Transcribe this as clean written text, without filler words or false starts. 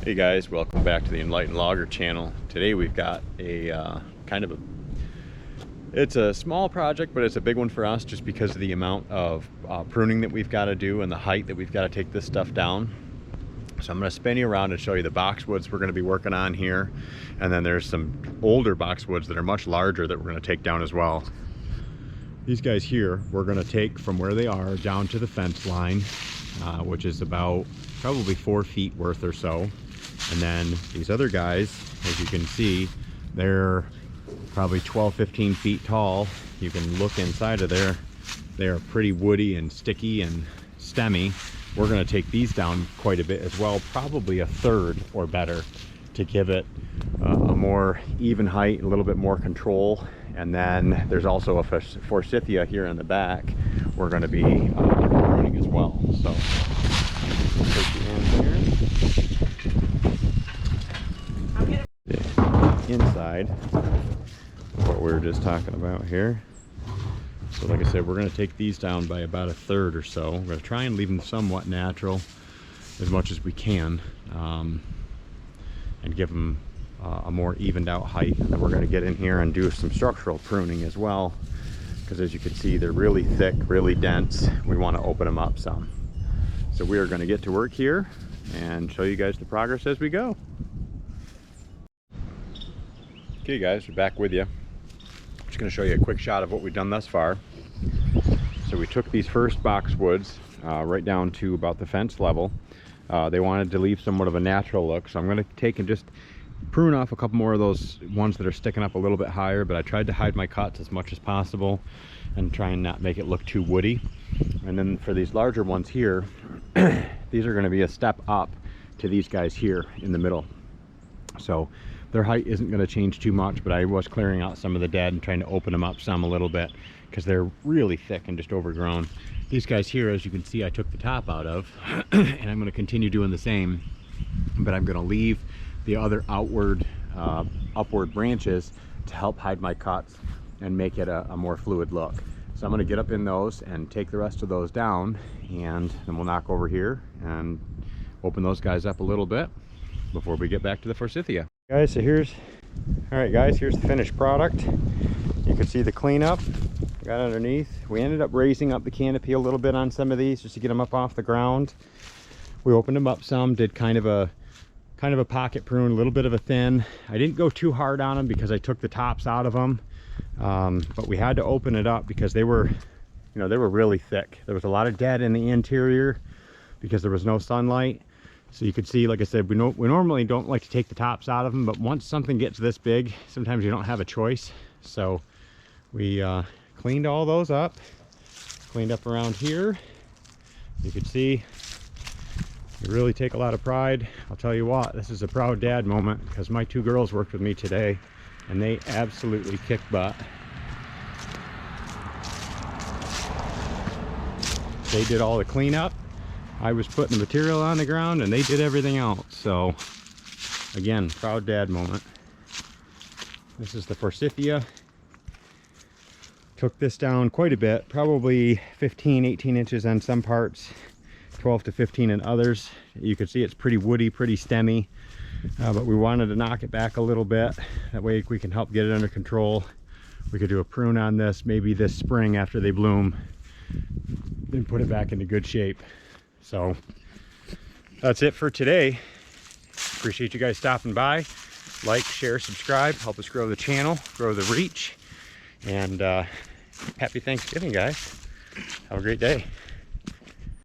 Hey guys, welcome back to the Enlightened Logger channel. Today we've got a it's a small project, but it's a big one for us just because of the amount of pruning that we've got to do and the height that we've got to take this stuff down. So I'm going to spin you around and show you the boxwoods we're going to be working on here. And then there's some older boxwoods that are much larger that we're going to take down as well. These guys here, we're going to take from where they are down to the fence line, which is about probably 4 feet worth or so. And then these other guys, as you can see, they're probably 12-15 feet tall. You can look inside of there. They are pretty woody and sticky and stemmy. We're going to take these down quite a bit as well, probably a third or better, to give it a more even height, a little bit more control. And then there's also a forsythia here in the back we're going to be pruning as well. So take you in here. Inside what we were just talking about here. So like I said, we're going to take these down by about a third or so. We're going to try and leave them somewhat natural as much as we can, and give them a more evened out height. And then we're going to get in here and do some structural pruning as well, because as you can see, they're really thick, really dense. We want to open them up some. So we are going to get to work here and show you guys the progress as we go. Okay guys, we're back with you. Just going to show you a quick shot of what we've done thus far. So we took these first boxwoods right down to about the fence level. They wanted to leave somewhat of a natural look, so I'm going to take and just prune off a couple more of those ones that are sticking up a little bit higher, but I tried to hide my cuts as much as possible and try and not make it look too woody. And then for these larger ones here, these are going to be a step up to these guys here in the middle. So their height isn't going to change too much, but I was clearing out some of the dead and trying to open them up some a little bit because they're really thick and just overgrown. These guys here, as you can see, I took the top out of and I'm going to continue doing the same, but I'm going to leave the other upward branches to help hide my cuts and make it a more fluid look. So I'm going to get up in those and take the rest of those down, and then we'll knock over here and open those guys up a little bit before we get back to the forsythia. Guys, so here's the finished product. You can see the cleanup got underneath. We ended up raising up the canopy a little bit on some of these just to get them up off the ground. We opened them up some, did kind of a pocket prune, a little bit of a thin. I didn't go too hard on them because I took the tops out of them, but we had to open it up because they were really thick. There was a lot of dead in the interior because there was no sunlight. So you could see, like I said, we normally don't like to take the tops out of them, but once something gets this big, sometimes you don't have a choice. So we cleaned all those up, cleaned up around here. You can see, you really take a lot of pride. I'll tell you what, this is a proud dad moment because my 2 girls worked with me today and they absolutely kicked butt. They did all the cleanup. I was putting the material on the ground and they did everything else. So again, proud dad moment. This is the forsythia. Took this down quite a bit, probably 15-18 inches on some parts, 12 to 15 in others. You can see it's pretty woody, pretty stemmy, but we wanted to knock it back a little bit. That way we can help get it under control. We could do a prune on this maybe this spring after they bloom, then put it back into good shape. So that's it for today. Appreciate you guys stopping by. Like, share, subscribe, help us grow the channel, grow the reach, and happy Thanksgiving, guys. Have a great day.